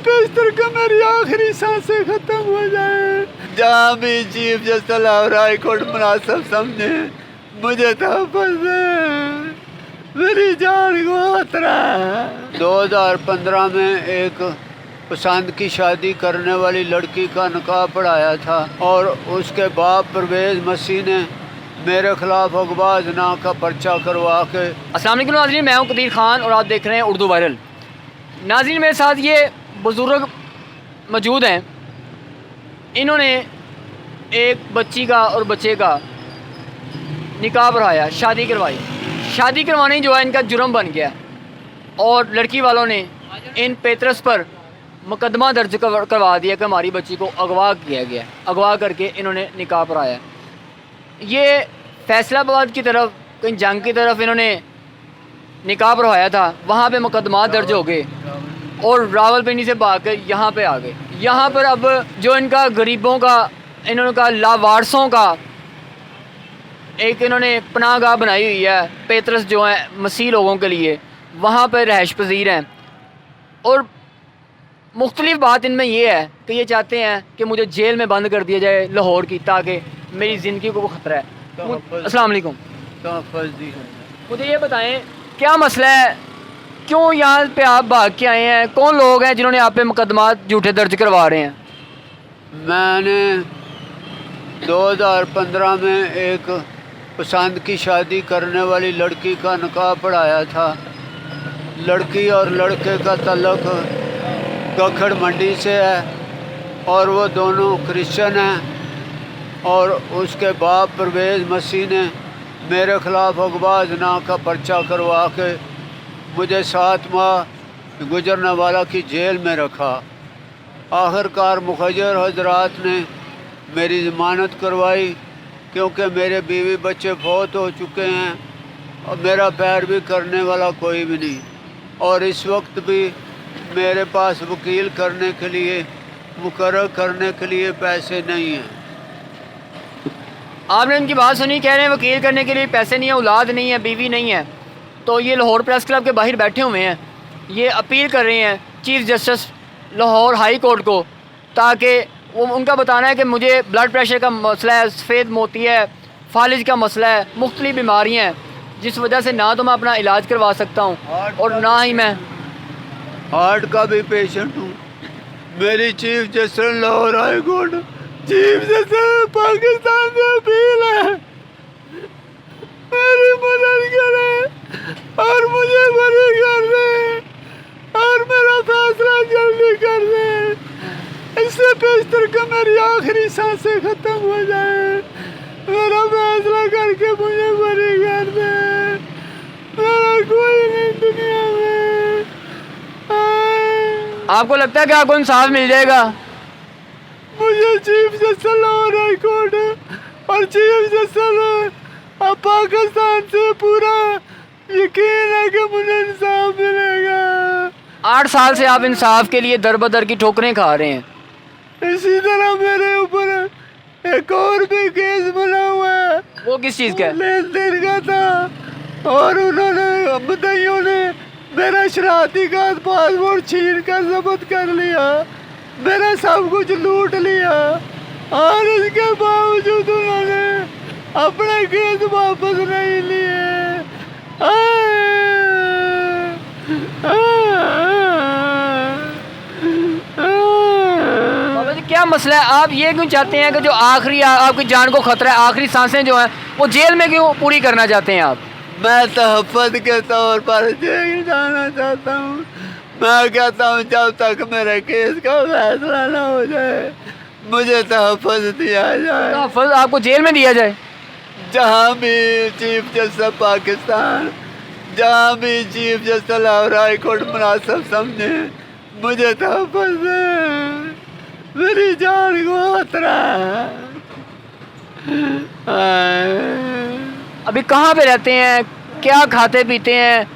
बेशतर कि मेरी आखिरी सांसें खत्म हो जाए। जहाँ भी चीफ जस्टिस और हाई कोर्ट मुनासिब समझे मुझे तहफ़्फ़ुज़ दे, मेरी जान को खतरा है। 2015 में एक पसंद की शादी करने वाली लड़की का निकाह पढ़ाया था और उसके बाप परवेज़ मसीह ने मेरे खिलाफ अगवा ज़िना का पर्चा करवा के। अस्सलाम वालेकुम नाज़रीन, मैं हूं कदीर खान और आप देख रहे हैं उर्दू वायरल। नाज़रीन, मेरे साथ ये बुज़ुर्ग मौजूद हैं। इन्होंने एक बच्ची का और बच्चे का निकाह पढ़ाया, शादी करवाई। शादी करवाने जो है इनका जुर्म बन गया और लड़की वालों ने इन पेतरस पर मुकदमा दर्ज करवा दिया कि हमारी बच्ची को अगवा किया गया। अगवा करके इन्होंने निकाह पढ़ाया। ये फैसलाबाद की तरफ कहीं जंग की तरफ इन्होंने निकाह पढ़वाया था, वहाँ पे मुकदमा दर्ज हो गए और रावलपिंडी से भाग कर यहाँ पे आ गए। यहाँ पर अब जो इनका गरीबों का, इन्होंने कहा लावारसों का एक इन्होंने पनाहगाह बनाई हुई है। पेतरस जो है मसीह लोगों के लिए, वहाँ पर रहायश पजीर हैं। और मुख्तलिफ बात इनमें ये है कि ये चाहते हैं कि मुझे जेल में बंद कर दिया जाए लाहौर की, ताकि मेरी ज़िंदगी को ख़तरा है। अस्सलाम वालेकुम। मुझे ये बताएं क्या मसला है, क्यों यहाँ पे आप भाग के आए हैं? कौन लोग हैं जिन्होंने आप पे मुकदमा झूठे दर्ज करवा रहे हैं? मैंने 2015 में एक पसंद की शादी करने वाली लड़की का निकाह पढ़ाया था। लड़की और लड़के का तल्लुक़ गखड़ मंडी से है और वो दोनों क्रिश्चियन हैं और उसके बाप परवेज़ मसीह ने मेरे ख़िलाफ़ अगवा ज़िना का पर्चा करवा के मुझे 7 माह गुजरनेवाला की जेल में रखा। आखिरकार मुखर्र हजरात ने मेरी ज़मानत करवाई क्योंकि मेरे बीवी बच्चे फौत हो चुके हैं और मेरा पैर भी करने वाला कोई भी नहीं, और इस वक्त भी मेरे पास वकील करने के लिए, मुकर्रर करने के लिए पैसे नहीं हैं। आपने उनकी बात सुनी, कह रहे हैं वकील करने के लिए पैसे नहीं है, औलाद नहीं है, बीवी नहीं है। तो ये लाहौर प्रेस क्लब के बाहर बैठे हुए हैं, ये अपील कर रहे हैं chief justice Lahore high court को, ताकि वो उनका बताना है कि मुझे ब्लड प्रेशर का मसला है, सफ़ेद मोती है, फालिज का मसला है, मुख्तलिफ बीमारियाँ हैं, जिस वजह से ना तो मैं अपना इलाज करवा सकता हूँ और ना ही मैं हार्ट का भी पेशेंट हूँ। मेरी chief justice Lahore high court, chief justice Pakistan से अपील है, मेरी मदद करें और मुझे बरी कर दें और मेरा फैसला जल्दी कर दें। इससे बेशतर कि मेरी आखिरी सांसें खत्म हो जाए, मेरा फैसला करके मुझे बरी कर दें। मेरा कोई नहीं दुनिया में। आपको लगता है कि आपको इंसाफ मिल जाएगा? मुझे chief justice Lahore high court और चीफ जस्टिस पाकिस्तान से पूरा यकीन है कि मुझे इंसाफ मिलेगा। 8 साल से आप इंसाफ के लिए दर बदर की ठोकरें खा रहे हैं। इसी तरह मेरे ऊपर एक और भी केस बना हुआ है। वो किस चीज़ का? लेन देन का था और उन्होंने मुद्दइयों ने मेरा शरारती का पासपोर्ट छीन कर जब्त कर लिया, मेरा सब कुछ लूट लिया और इसके बावजूद उन्होंने अपने केस वापस नहीं लिए। बाबा जी, क्या मसला है? आप ये क्यों चाहते हैं कि जो आखिरी आपकी जान को खतरा है, आखिरी सांसें जो हैं वो जेल में क्यों पूरी करना चाहते हैं आप? मैं तहफ़्फ़ुज़ के तौर पर जेल जाना चाहता हूँ। मैं कहता हूँ जब तक मेरे केस का फैसला ना हो जाए मुझे तहफ़्फ़ुज़ दिया जाए। तहफ़्फ़ुज़ आपको जेल में दिया जाए? जहाँ भी चीफ जस्टिस पाकिस्तान, जहाँ भी chief justice Lahore high court मुनासिब समझे मुझे तहफ़्फ़ुज़ दे, मेरी जान को खतरा है। अभी कहाँ पे रहते हैं, क्या खाते पीते हैं?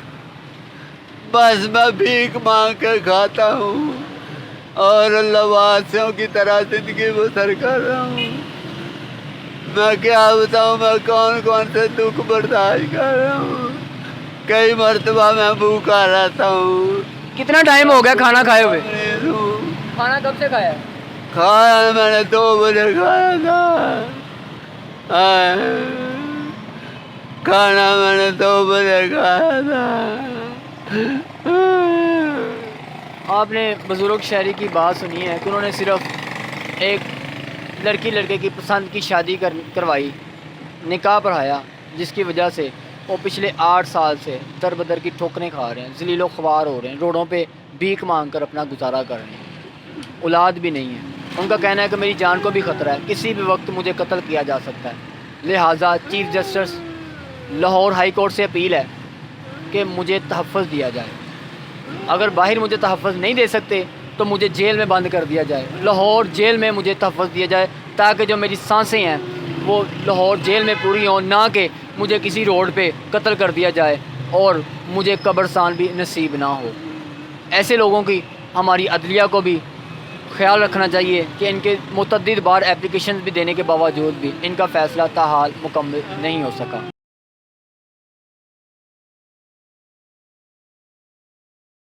बस मैं भीख मांग के खाता हूँ और लवासियों की तरह ज़िंदगी बसर कर रहा हूँ। मैं क्या बताऊँ, मैं कौन कौन से दुख बर्दाश्त कर रहा हूँ। कई मरतबा मैं भूखा रहता हूँ। कितना टाइम हो गया खाना खाए हुए? کھانا کب سے کھایا ہے؟ کھایا میں نے 2 بجے کھایا تھا، کھانا میں نے 2 بجے کھایا تھا۔ آپ نے بزرگ شہری کی بات سنی ہے کہ انہوں نے صرف ایک لڑکے کی پسند کی شادی کروائی، نکاح پڑھایا، جس کی وجہ سے وہ پچھلے 8 سال سے در بدر کی ٹھوکریں کھا رہے ہیں، ذلیل و خوار ہو رہے ہیں، روڈوں پہ بھیک مانگ کر اپنا گزارا کر رہے ہیں، اولاد بھی نہیں ہے۔ ان کا کہنا ہے کہ میری جان کو بھی خطرہ ہے، کسی بھی وقت مجھے قتل کیا جا سکتا ہے، لہٰذا chief justice Lahore high court سے اپیل ہے کہ مجھے تحفظ دیا جائے۔ اگر باہر مجھے تحفظ نہیں دے سکتے تو مجھے جیل میں بند کر دیا جائے، لاہور جیل میں مجھے تحفظ دیا جائے، تاکہ جو میری سانسیں ہیں وہ لاہور جیل میں پوری ہوں، نہ کہ مجھے کسی روڈ پہ قتل کر دیا جائے اور مجھے قبرستان بھی نصیب نہ ہو۔ ایسے لوگوں کی ہماری عدلیہ کو بھی خیال رکھنا چاہیے کہ ان کے متعدد بار اپلیکیشن بھی دینے کے باوجود بھی ان کا فیصلہ تاحال مکمل نہیں ہو سکا۔